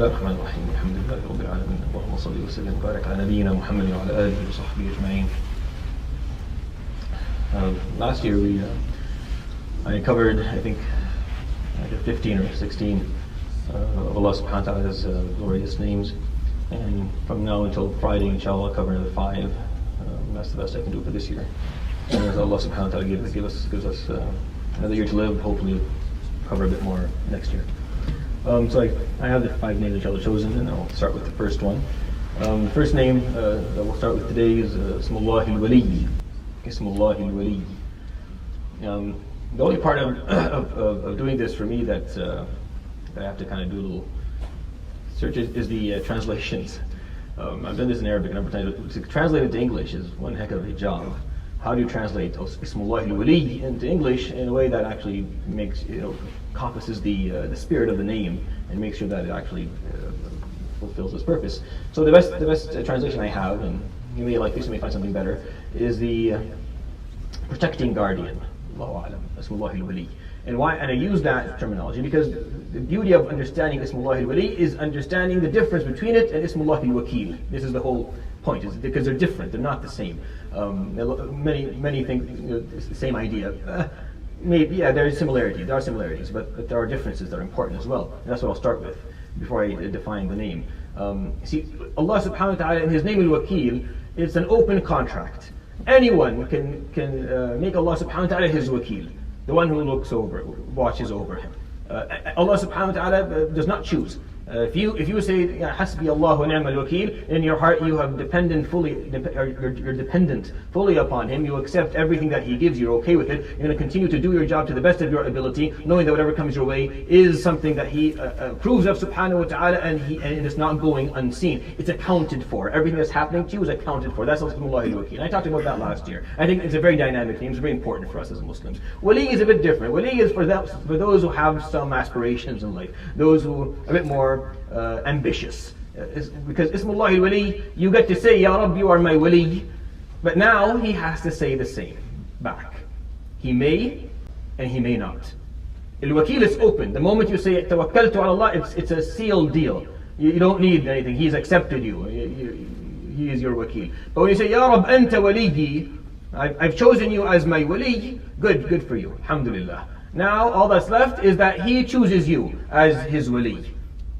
الله الرحمن الرحيم الحمد لله رب العالمين اللهم صل وسلم وبارك على نبينا محمد وعلى آله وصحبه أجمعين. Last year I covered, I think, 15 or 16 of Allah subhanahu wa ta'ala's glorious names, and from now until Friday inshallah I'll cover another 5. That's the best I can do for this year. And as Allah subhanahu wa ta'ala gives us another year to live, hopefully we'll cover a bit more next year. So I have the 5 names inshallah chosen, and I'll start with the first one. The first name that we'll start with today is Ismullah al-Wali. Ismullah al-Wali. The only part of doing this for me that I have to kind of do a little search is the translations. I've done this in Arabic a number of times. To translate it to English is one heck of a job. How do you translate Ismullah al-Wali into English in a way that actually makes, encompasses the spirit of the name and makes sure that it actually fulfills its purpose? So the best translation I have, and you may like this, you may find something better, is the protecting guardian. Allahu A'lam, Ismullah al-Wali. And why? And I use that terminology because the beauty of understanding Ismullah al-Wali is understanding the difference between it and Ismullah al-Wakil. This is the whole point, is because they're different, they're not the same. Many think it's the same idea. Maybe, yeah, there are similarities, but there are differences that are important as well. And that's what I'll start with before I define the name. See, Allah subhanahu wa ta'ala, in His name al-Wakil, it's an open contract. Anyone can make Allah subhanahu wa ta'ala His Wakil, the one who watches over him. Allah subhanahu wa ta'ala does not choose. If you say Hasbi Allah wa ni'mal wakil, in your heart you have you're dependent fully upon Him. You accept everything that He gives. You're okay with it. You're going to continue to do your job to the best of your ability, knowing that whatever comes your way is something that He approves of subhanahu wa ta'ala, and it's not going unseen. It's accounted for. Everything that's happening to you is accounted for. That's Ismullah al-Wakil. I talked about that last year. I think it's a very dynamic name. It's very important for us as Muslims. Wali is a bit different. Wali is for those who have some aspirations in life, those who are a bit more ambitious. Because Ismullah al-Wali, you get to say, Ya Rabb, you are my Wali, but now he has to say the same back. He may and he may not. Al-Wakil is open. The moment you say Tawakkaltu ala Allah, it's a sealed deal. You don't need anything. He's accepted you. He is your Wakil. But when you say, Ya Rabb, anta waliyi, I've chosen you as my Wali, good for you. Alhamdulillah. Now all that's left is that He chooses you as His Wali.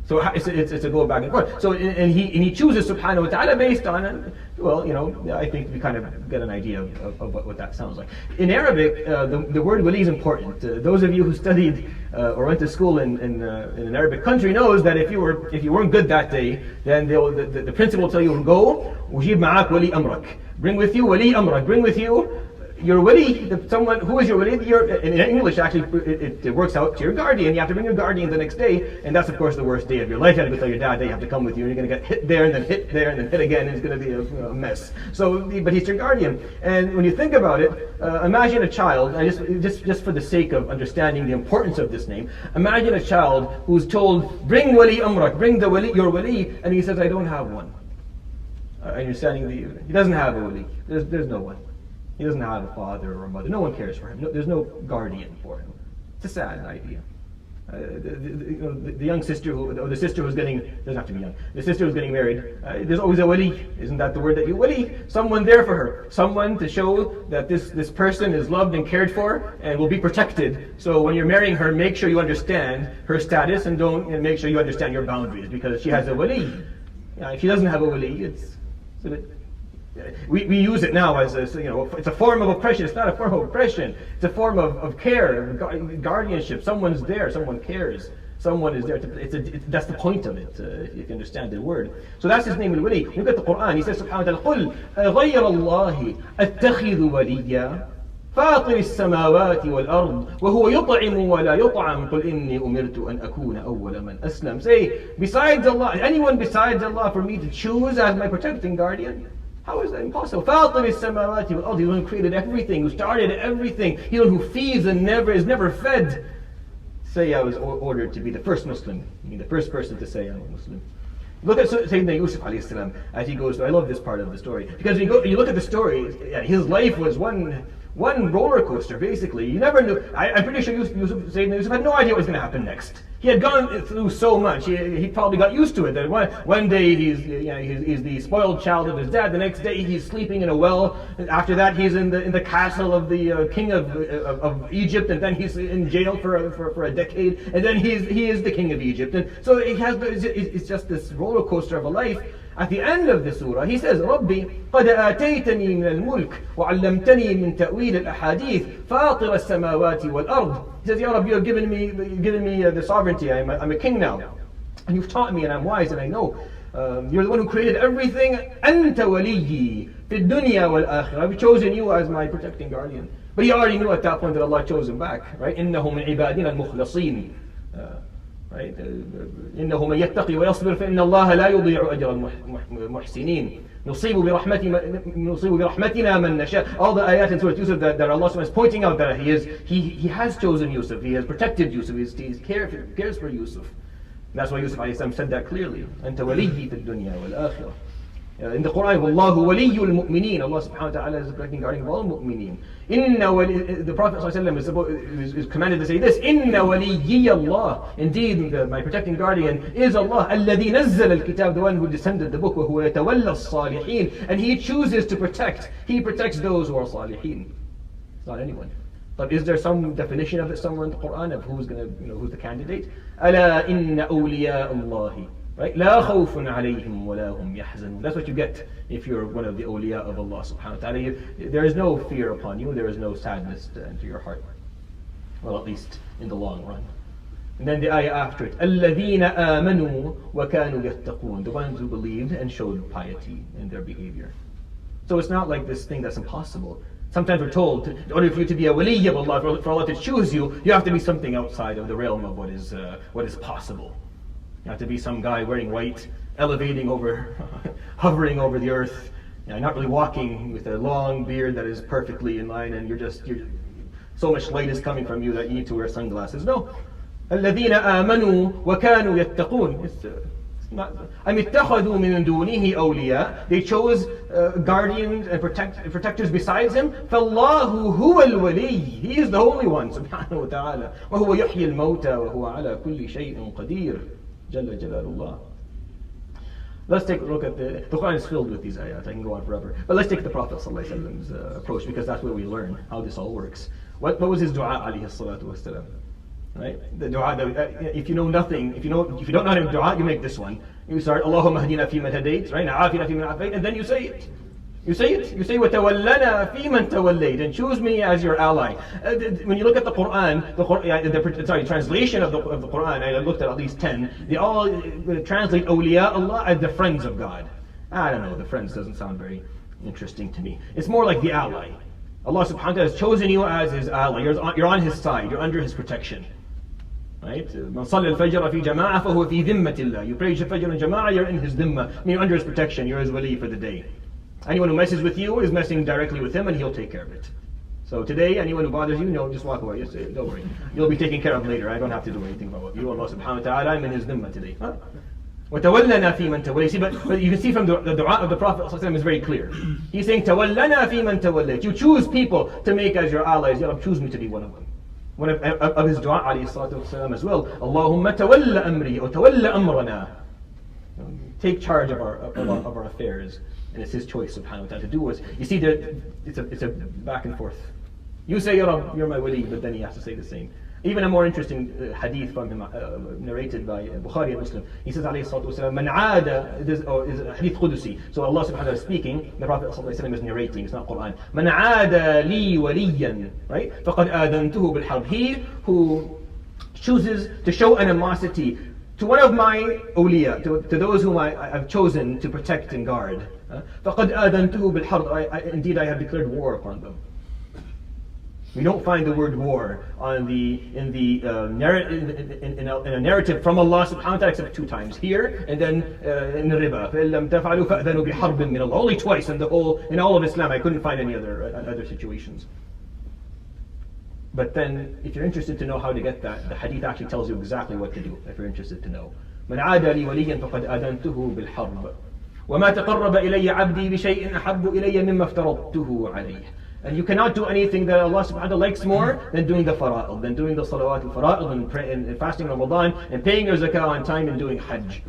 So it's a go back and forth. So and he chooses subhanahu wa ta'ala based on, I think we kind of get an idea of what that sounds like. In Arabic, the word wali is important. Those of you who studied or went to school in an Arabic country knows that if you weren't good that day, then the principal will tell you, go, ujib ma'ak wali amrak. Bring with you wali amrak. Bring with you your wali, someone who is your wali. In English, actually, it works out to your guardian. You have to bring your guardian the next day, and that's of course the worst day of your life. You have to go tell your dad they have to come with you, and you're going to get hit there, and then hit there, and then hit again, and it's going to be a mess. So, but he's your guardian. And when you think about it, imagine a child. Just for the sake of understanding the importance of this name, imagine a child who's told, "Bring wali amrak, bring your wali," and he says, "I don't have one." Understanding he doesn't have a wali. There's no one. He doesn't have a father or a mother. No one cares for him. There's no guardian for him. It's a sad idea. The young sister, or the sister who's getting, doesn't have to be young, the sister who's getting married, there's always a wali. Isn't that the word that you wali? Someone there for her. Someone to show that this person is loved and cared for and will be protected. So when you're marrying her, make sure you understand her status and make sure you understand your boundaries, because she has a wali. If she doesn't have a wali, it's a bit... We use it now as it's a form of oppression. It's not a form of oppression. It's a form of care, guardianship. Someone's there. Someone cares. Someone is there. That's the point of it, if you understand the word. So that's his name, al-Wali. Look at the Quran. He says, subhanahu wa ta'ala, قُلْ غَيْرَ اللَّهِ أَتَّخِذُ وَلِيًّا فاطر السماوات والأرض وهو يطعم ولا يطعم قل إني أمرت أن أكون أول من أسلم. Say, besides Allah, anyone besides Allah for me to choose as my protecting guardian? How is that impossible? فاطر السماوات والأرض. He's the one who created everything, who started everything. He's the one who feeds and is never fed. Say, I was ordered to be the first Muslim. The first person to say I'm a Muslim. Look at Sayyidina Yusuf alayhi salam as he goes through. I love this part of the story, because you look at the story, his life was one roller coaster basically. You never knew. I'm pretty sure Sayyidina Yusuf had no idea what was going to happen next. He had gone through so much. He probably got used to it. That one day he's the spoiled child of his dad. The next day he's sleeping in a well. After that he's in the castle of the king of Egypt, and then he's in jail for a decade, and then he is the king of Egypt. And so it's just this roller coaster of a life. At the end of the surah, he says, رَبِّي قَدْ آتَيْتَنِي مِنَ الْمُلْكِ وَعَلَّمْتَنِي مِنْ تَأْوِيلِ الْأَحَادِيثِ فَاطِرَ السَّمَاوَاتِ وَالْأَرْضِ. He says, Ya Rabbi, you have given me the sovereignty. I'm a king now. And you've taught me, and I'm wise, and I know. You're the one who created everything. أَنْتَ وَلِيِّي فِي الدُّنْيَا وَالْآخِرَةِ. I've chosen you as my protecting guardian. But he already knew at that point that Allah chose him back. Right? إِنَّهُ مِنْ عِبَادِنَا الْمُخْلَصِينَ. Right? إنه من يتقي ويصبر فإن الله لا يضيع أجر المحسنين نصيب برحمتنا من نشاء. All the ayat in Surah Yusuf that Allah is pointing out that he has chosen Yusuf, he has protected Yusuf, he cares for Yusuf. And that's why Yusuf ﷺ said that clearly. أنت وليي في الدنيا والآخرة. In the Quran, وَاللَّهُ وَلِيُّ الْمُؤْمِنِينَ. Allah subhanahu wa ta'ala is the protecting guardian of all mu'mineen. The Prophet ﷺ is commanded to say this, إِنَّ وَلِيِّيَ اللَّهِ. Indeed, my protecting guardian is Allah, الَّذِي نَزَّلَ الْكِتَابِ, the one who descended the book, وَهُوَ يَتَوَلَّى الصَّالِحِينَ. And he chooses to protect, he protects those who are صالحين. It's not anyone. But is there some definition of it somewhere in the Quran of who's the candidate? أَلَا إِنَّ أَوْلِيَاءَ اللَّهِ. Right? لَا خَوْفٌ عَلَيْهِمْ وَلَا هُمْ يَحْزَنُونَ. That's what you get if you're one of the awliya of Allah subhanahu wa ta'ala. There is no fear upon you, there is no sadness to enter your heart. Well, at least in the long run. And then the ayah after it, الَّذِينَ آمَنُوا وَكَانُوا يَتَّقُونَ. The ones who believed and showed piety in their behavior. So it's not like this thing that's impossible. Sometimes we're told, in order for you to be a wali of Allah, for Allah to choose you, you have to be something outside of the realm of what is possible. You have to be some guy wearing white, elevating over, hovering over the earth, not really walking with a long beard that is perfectly in line, and you're so much light is coming from you that you need to wear sunglasses. No. الَّذِينَ آمَنُوا وَكَانُوا يَتَّقُونَ. It's not. أَمِ اتَّخَذُوا مِن دُونِهِ أَوْلِيَاءَ. They chose guardians and protectors besides him. فَاللَّهُ هُوَ الْوَلِيُّ. He is the Holy One, subhanahu wa ta'ala. وَهُوَ يُحْيِي الْمَوْتَى وَهُوَ عَلَى كُلِّ شَيْءٍ قَدِيرٌ. Jalla Jalalullah. Let's take a look at the Quran is filled with these ayat. I can go on forever. But let's take the Prophet ﷺ's approach, because that's where we learn how this all works. What was his dua, alayhi salatu wasalam? Right? The dua, if you know nothing, if you don't know how to dua, you make this one. You start, Allahumma hdina fi man hadayt, right? Na'afina fi man afayt, and then you say it. You say وَتَوَلَّنَا فِي مَنْ تَوَلَّيْتَ, and choose me as your ally. When you look at the Quran, the translation of the Quran, I looked at least 10, they all translate awliya Allah as the friends of God. I don't know, the friends doesn't sound very interesting to me. It's more like the ally. Allah subhanahu wa ta'ala has chosen you as his ally. You're on his side, you're under his protection. Right? مَنْ صَلَّى الْفَجْرَ فِي جَمَاعَةٍ فَهُوَ فِي ذِمَّةِ اللَّهِ. You pray Fajr in Jama'ah, you're in his dhimma. I mean, you're under his protection, you're his wali for the day. Anyone who messes with you is messing directly with him, and he'll take care of it. So today, anyone who bothers you, no, just walk away. Just say, don't worry. You'll be taken care of later. I don't have to do anything about you. Allah subhanahu wa ta'ala, I'm in his dhimma today. وَتَوَلَّنَا فِي مَنْ تَوَلَّيْتَ. See, but you can see from the dua of the Prophet ﷺ is very clear. He's saying, تَوَلَّنَا فِي مَنْ تَوَلَّيْتَ. You choose people to make as your allies. Ya Rabbi, choose me to be one of them. One of his dua, alayhi salatu wasalam, as well. Allahumma tawalla amri, or tawalla amrana. Take charge of our affairs. And it's his choice, subhanahu wa ta'ala, to do it. You see, it's a back and forth. You say, Ya Rabb, you're my wali, but then he has to say the same. Even a more interesting hadith from him, narrated by Bukhari and Muslim. He says, alayhi salatu wasalam, man aada, is a hadith Qudusi. So Allah subhanahu wa ta'ala is speaking, the Prophet sallallahu alayhi wa sallam is narrating, it's not Quran. Man aada li waliyan, right? فَقَدْ آذَنْتُهُ بِالْحَرْبِ. He who chooses to show animosity to one of my awliya, to those whom I have chosen to protect and guard. فَقَدْ آذَنْتُهُ بِالْحَرْبِ. Indeed, I have declared war upon them. We don't find the word war in a narrative from Allah subhanahu wa ta'ala except 2 times. Here and then in the riba. فَإِن لَمْ تَفْعَلُوا فَأْذَنُوا بِحَرْبٍ مِّنَ اللَّهِ. Only twice in all of Islam. I couldn't find any other situations. But then, if you're interested to know how to get that, the hadith actually tells you exactly what to do, if you're interested to know. مَنْ عَادَ لِي وَلِيًّا فَقَدْ آذَنْتُهُ بِالْحَرْبِ وَمَا تَقَرَّبَ إِلَيَّ عَبْدِي بِشَيْءٍ أَحَبُّ إِلَيَّ مِمَّا افْتَرَضْتُهُ عَلَيْهِ. And you cannot do anything that Allah subhanahu wa ta'ala likes more than doing the fara'id, than doing the salawat al-fara'id, and fasting Ramadan, and paying your zakah on time, and doing hajj.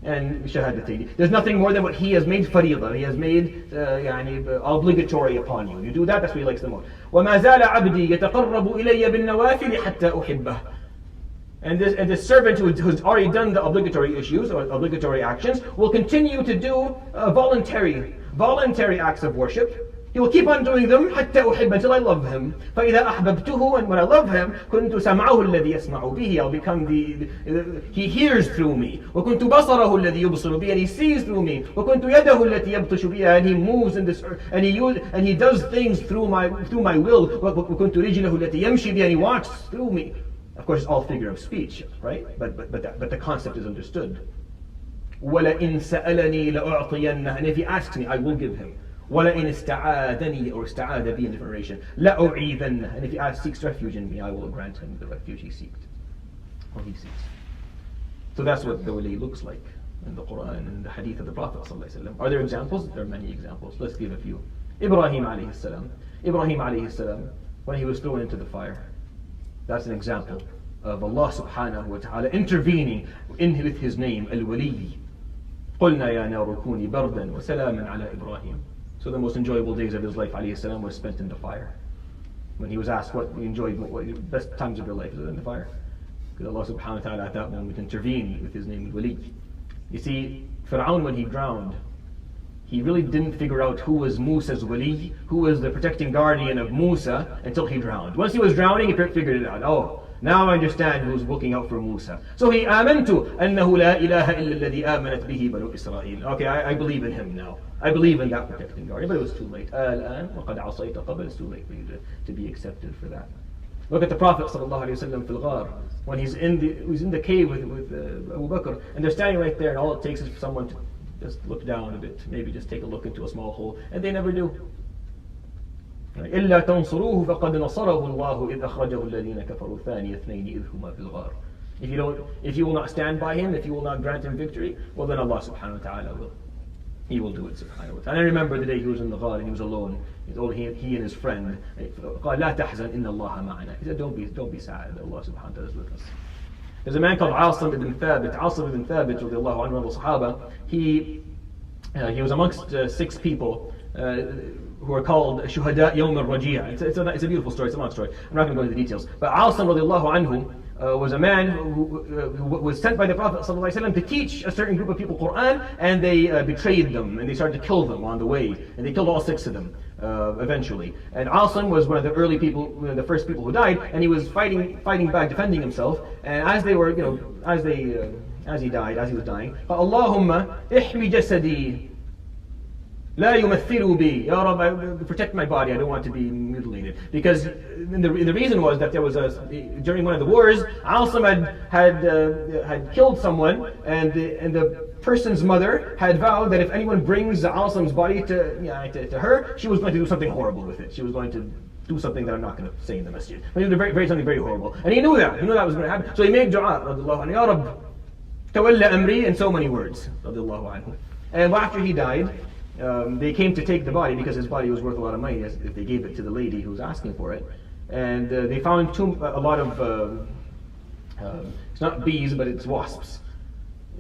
And shahadatayn. There's nothing more than what He has made faridah. He has made obligatory upon you. You do that, that's what He likes the most. وَمَا زَالَ عَبْدِي يَتَقَرَّبُ إِلَيَّ بِالنَّوَافِلِ حَتَّى أُحِبَّهُ. And this servant who's already done the obligatory issues or obligatory actions will continue to do voluntary acts of worship. He will keep on doing them حتى أحب, until I love him. فإذا أحببته, and when I love him, كنت سمعه الذي يسمع به. I'll become he hears through me. وكنت بصره الذي يبصر به, and he sees through me. وكنت يده التي يبطش بها, and he moves in this earth, and he does things through my will. وكنت رجله التي يمشي بها, and he walks through me. Of course, it's all figure of speech, right? But the concept is understood. وَلَئِن سَأَلَنِي لَأُعْطِيَنَّهُ, and if he asks me, I will give him. وَلَئِن اسْتَعَاذَنِي, or استعاذ بي in different narration, لَأُعِيذَنَّهُ, and if he seeks refuge in me, I will grant him the refuge he seeks. So that's what the wali looks like in the Quran and the hadith of the Prophet ﷺ. Are there examples? There are many examples. Let's give a few. Ibrahim alayhi salam. When he was thrown into the fire. That's an example of Allah subhanahu wa ta'ala intervening with His name, Al-Wali. قُلْنَا يَا نَارُ كُونِي بَرْدًا وَسَلَامًا عَلَى إِبْرَاهِيمَ. So the most enjoyable days of his life, alayhi salam, was spent in the fire. When he was asked what you enjoyed, what your best times of your life, is in the fire. Because Allah subhanahu wa ta'ala at that moment intervened with His name, Al-Wali. You see, Fir'aun, when he drowned, he really didn't figure out who was Musa's wali, who was the protecting guardian of Musa, until he drowned. Once he was drowning, he figured it out. Oh, now I understand who's looking out for Musa. So he آمنت أنه لا إله إلا الذي آمنت به بنو إسرائيل. Okay, I believe in him now. I believe in that protecting guardian, but it was too late. الآن وقد عصيت قبل. It's too late for you to be accepted for that. Look at the Prophet ﷺ fil ghar, when he's in the cave with Abu Bakr, and they're standing right there, and all it takes is for someone to just look down a bit, maybe just take a look into a small hole, and they never do. إلا تنصروه فقد نصره الله إذ أخرجه الذين كفروا ثاني اثنين إذ هما في الغار. If you will not stand by him, if you will not grant him victory, well then Allah subhanahu wa ta'ala will. He will do it subhanahu wa ta'ala. And I remember the day he was in the ghar and he was alone. He and his friend. قال لا تحزن إن الله معنا. He said, don't be sad. Allah subhanahu wa ta'ala is with us. There's a man called Asim ibn Thabit. Asim ibn Thabit, radiallahu anhu, the Sahaba. He was amongst 6 people who are called Shuhada Yawm al-Rajeh. It's a beautiful story. It's a long story. I'm not going to go into the details. But Asim, radiallahu anhu, was a man who was sent by the Prophet ﷺ to teach a certain group of people Quran, and they betrayed them, and they started to kill them on the way, and they killed all 6 of them eventually. And Asim was one of the early people, one of the first people who died, and he was fighting back, defending himself. And as they were, as he was dying, Allahumma ihmi jasadi لا يمثلوا بي. Ya Rabb, protect my body, I don't want to be mutilated. Because the reason was that there was during one of the wars, Asim had killed someone, and the person's mother had vowed that if anyone brings Asim's body to her, she was going to do something horrible with it. She was going to do something that I'm not going to say in the masjid. But he was something very horrible. And he knew that was going to happen. So he made dua, radiallahu anhu, Ya Rabb, tawalla amri, in so many words, radiallahu anhu. And after he died, they came to take the body, because his body was worth a lot of money if they gave it to the lady who was asking for it. And they found a lot of, it's not bees, but it's wasps.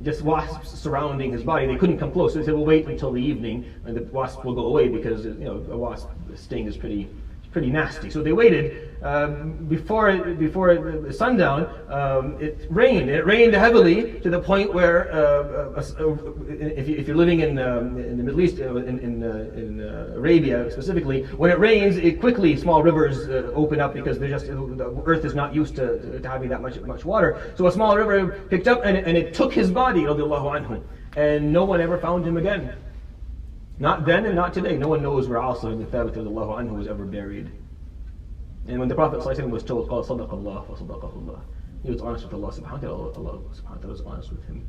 Just wasps surrounding his body. They couldn't come close, so they said, we'll wait until the evening, and the wasp will go away, because a wasp sting is pretty nasty. So they waited. Before sundown, it rained. It rained heavily to the point where, if you're living in the Middle East, in Arabia specifically, when it rains, quickly small rivers open up, because the earth is not used to having that much water. So a small river picked up, and it took his body, radiallahu anhu, and no one ever found him again. Not then and not today. No one knows where Asim ibn Thabit radiallahu anhu was ever buried. And when the Prophet ﷺ was told, قال صدق الله وصدقه الله, he was honest with Allah subhanahu wa ta'ala. Allah subhanahu wa ta'ala was honest with him.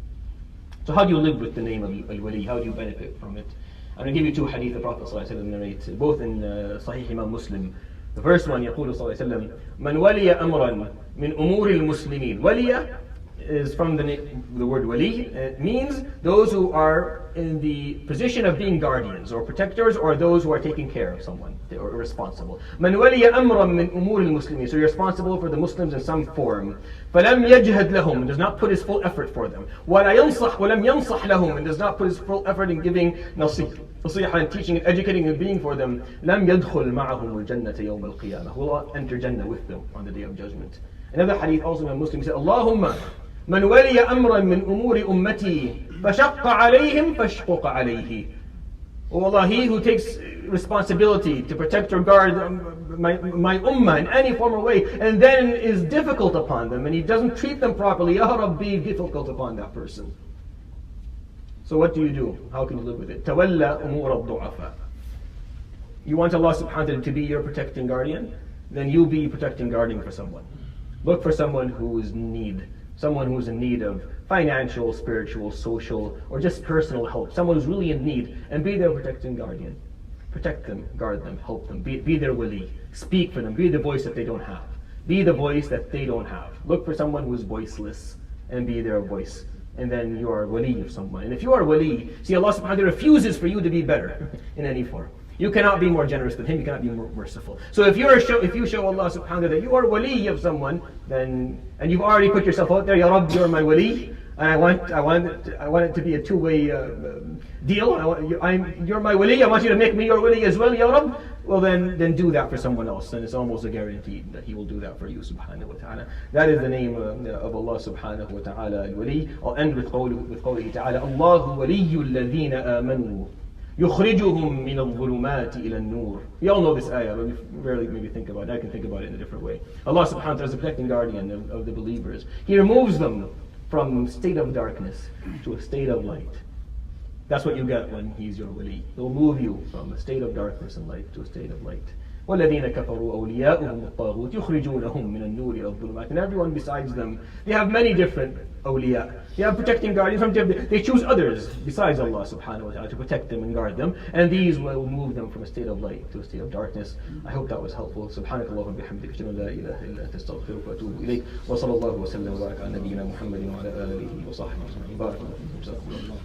So how do you live with the name of Al-Wali? How do you benefit from it? I'm going to give you 2 hadith the Prophet ﷺ narrates, both in Sahih Imam Muslim. The first one, يقول صلى الله عليه وسلم, من ولي أمرا من أمور المسلمين. ولي is from the word wali. It means those who are in the position of being guardians or protectors, or those who are taking care of someone or responsible. من ولي أمرا من أمور المسلمين. So you're responsible for the Muslims in some form. فلم يجهد لهم, and does not put his full effort for them. ولا ينصح ولم ينصح لهم, and does not put his full effort in giving نصيحة and teaching and educating and being for them. لم يدخل معهم الجنة يوم القيامة. Will not enter Jannah with them on the day of judgment. Another hadith also in Muslim said, اللهم من ولي أمرا من أمور أمتي فشق عليهم فاشقق عليه. Oh Allah, he who takes responsibility to protect or guard my ummah in any form or way, and then is difficult upon them, and he doesn't treat them properly, Ya Rabbi, difficult upon that person. So what do? How can you live with it? تولى أمور الضعفاء. You want Allah subhanahu wa ta'ala to be your protecting guardian? Then you be protecting guardian for someone. Look for someone who is in need. Someone who's in need of financial, spiritual, social, or just personal help. Someone who's really in need, and be their protecting guardian. Protect them, guard them, help them. Be their wali. Speak for them. Be the voice that they don't have. Be the voice that they don't have. Look for someone who's voiceless, and be their voice. And then you are wali of someone. And if you are wali, see, Allah subhanahu wa ta'ala refuses for you to be better in any form. You cannot be more generous than him, you cannot be more merciful. So if you show Allah subhanahu wa ta'ala that you are wali of someone, then, and you've already put yourself out there, Ya Rabb, you're my wali, and I want it to be a two-way deal. You're my wali, I want you to make me your wali as well, Ya Rabb. Well then do that for someone else, and it's almost a guarantee that He will do that for you, subhanahu wa ta'ala. That is the name of Allah subhanahu wa ta'ala, al-wali. I'll end with qawlihi ta'ala, Allahu waliyyu alladhina amanu. يخرجهم من الظلمات إلى النور. We all know this ayah, but we rarely maybe think about it. I can think about it in a different way. Allah subhanahu wa ta'ala is the protecting guardian of the believers. He removes them from a state of darkness to a state of light. That's what you get when He's your wali. He'll move you from a state of darkness and light to a state of light. وَالَّذِينَ كَفَرُوا أَوْلِيَاؤُهُمُ الطَّاغُوتُ يُخْرِجُونَهُم مِّنَ النُّورِ إِلَى الظُّلُمَاتِ. And everyone besides them, they have many different awliya. They have protecting guardians. They choose others besides Allah subhanahu wa ta'ala to protect them and guard them. And these will move them from a state of light to a state of darkness. I hope that was helpful. سبحانك اللهم وبحمدك أشهد أن لا إله إلا أنت أستغفرك وأتوب إليك وصلى الله وسلم وبارك على نبينا محمد وعلى آله وصحبه أجمعين. بارك الله فيكم.